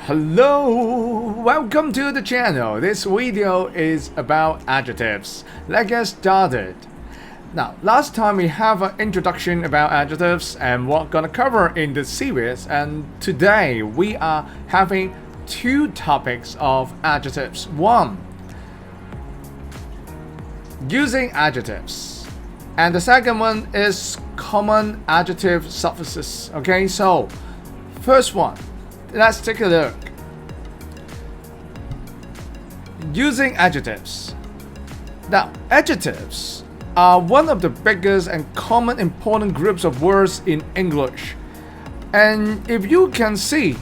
Hello, welcome to the channel. This video is about adjectives. Let's get started. Now, last time we have an introduction about adjectives and what we're gonna cover in this series, and today we are having two topics of adjectives. One, using adjectives, and the second one is common adjective suffixes. Okay, so first one, let's take a look. Using adjectives. Now, adjectives are one of the biggest and common important groups of words in English. And if you can see,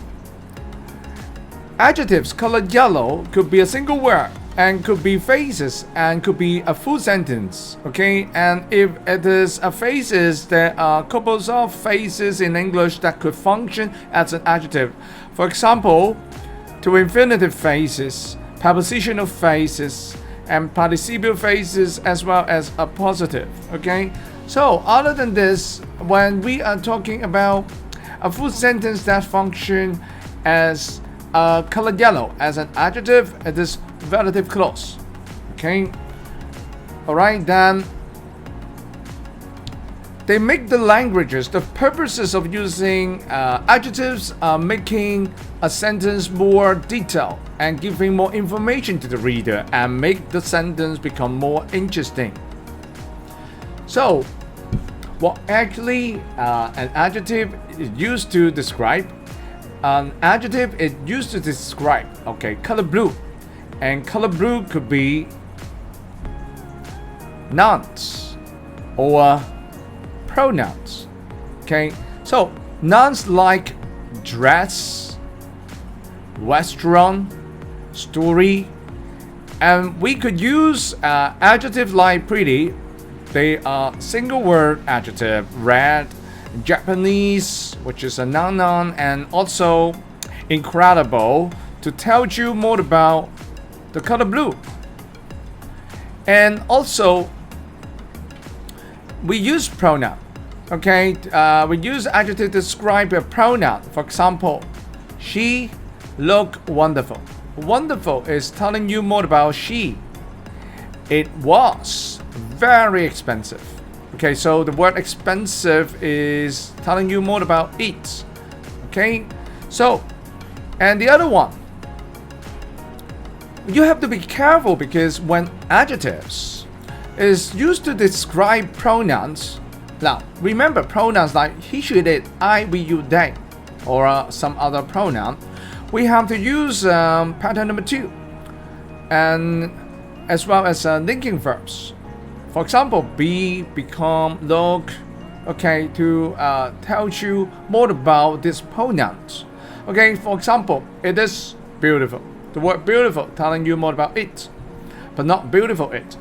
adjectives colored yellow could be a single word and could be phrases and could be a full sentence. Okay, and if it is a phrase, there are couples of phrases in English that could function as an adjective. For example, to infinitive phrases, prepositional phrases, and participial phrases, as well as a positive. Okay, so other than this, when we are talking about a full sentence that function as colored yellow as an adjective, it is relative close. Okay, alright, then they make the languages, the purposes of using adjectives are making a sentence more detailed and giving more information to the reader and make the sentence become more interesting. So, what actually an adjective is used to describe? An adjective is used to describe, okay, color blue. And color blue could be nouns or pronouns. Okay, so nouns like dress, restaurant, story, and we could use adjectives like pretty. They are single word adjective. Red, Japanese, which is a noun, and also incredible to tell you more about the color blue. And also we use pronoun. Okay, we use adjective to describe a pronoun. For example, she looked wonderful. Wonderful is telling you more about she. It was very expensive. Okay, so the word expensive is telling you more about it. Okay, so, and the other one, you have to be careful because when adjectives is used to describe pronouns. Now, remember pronouns like he, she, it, I, we, you, they, or some other pronoun. We have to use pattern number 2, and as well as linking verbs. For example, be, become, look. Okay, to tell you more about these pronouns. Okay, for example, it is beautiful. The word beautiful telling you more about it, but not beautiful it.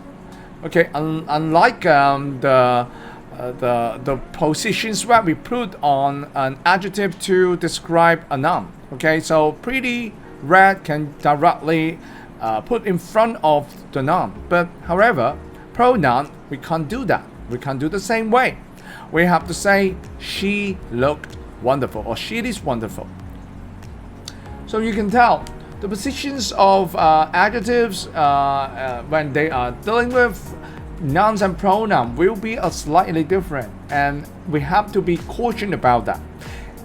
Okay, unlike the positions where we put on an adjective to describe a noun. Okay, so pretty, red can directly put in front of the noun, but however, pronoun, we can't do that. We can't do the same way. We have to say she looked wonderful or she is wonderful. So you can tell the positions of adjectives when they are dealing with nouns and pronouns will be slightly different, and we have to be cautious about that.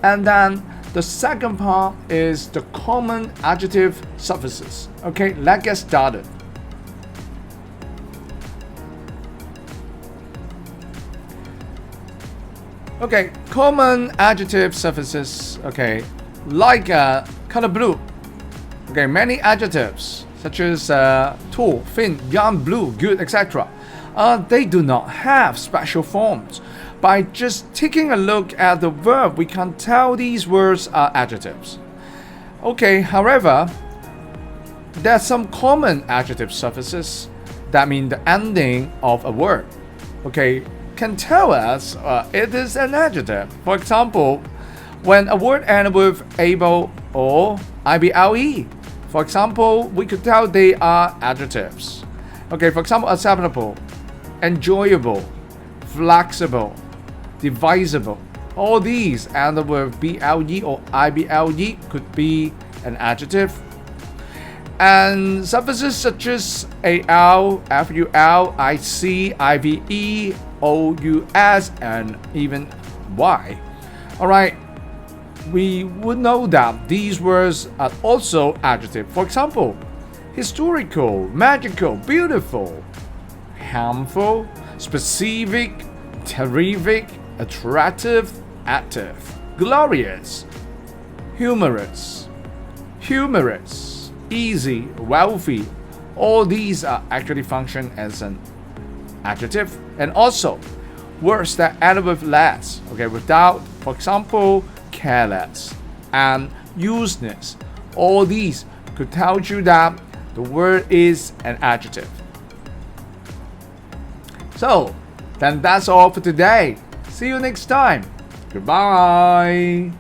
And then the second part is the common adjective suffixes. Okay, let's get started. Okay, common adjective suffixes. Okay, like color blue. Okay, many adjectives such as tall, thin, young, blue, good, etc. They do not have special forms. By just taking a look at the verb, we can tell these words are adjectives. Okay, however, there are some common adjective suffixes that mean the ending of a word. Okay, can tell us it is an adjective. For example, when a word ends with able or ible. For example, we could tell they are adjectives. Okay, for example, acceptable, enjoyable, flexible, divisible, All these ended with ble or ible could be an adjective. And suffixes such as al, ful, ic, ive, ous, and even y. Alright, we would know that these words are also adjectives. For example, historical, magical, beautiful, harmful, specific, terrific, attractive, active, glorious, humorous, easy, wealthy. All these are actually function as an adjective. And also words that end with less, okay, without, for example, careless and useless. All these could tell you that the word is an adjective. So then that's all for today. See you next time. Goodbye.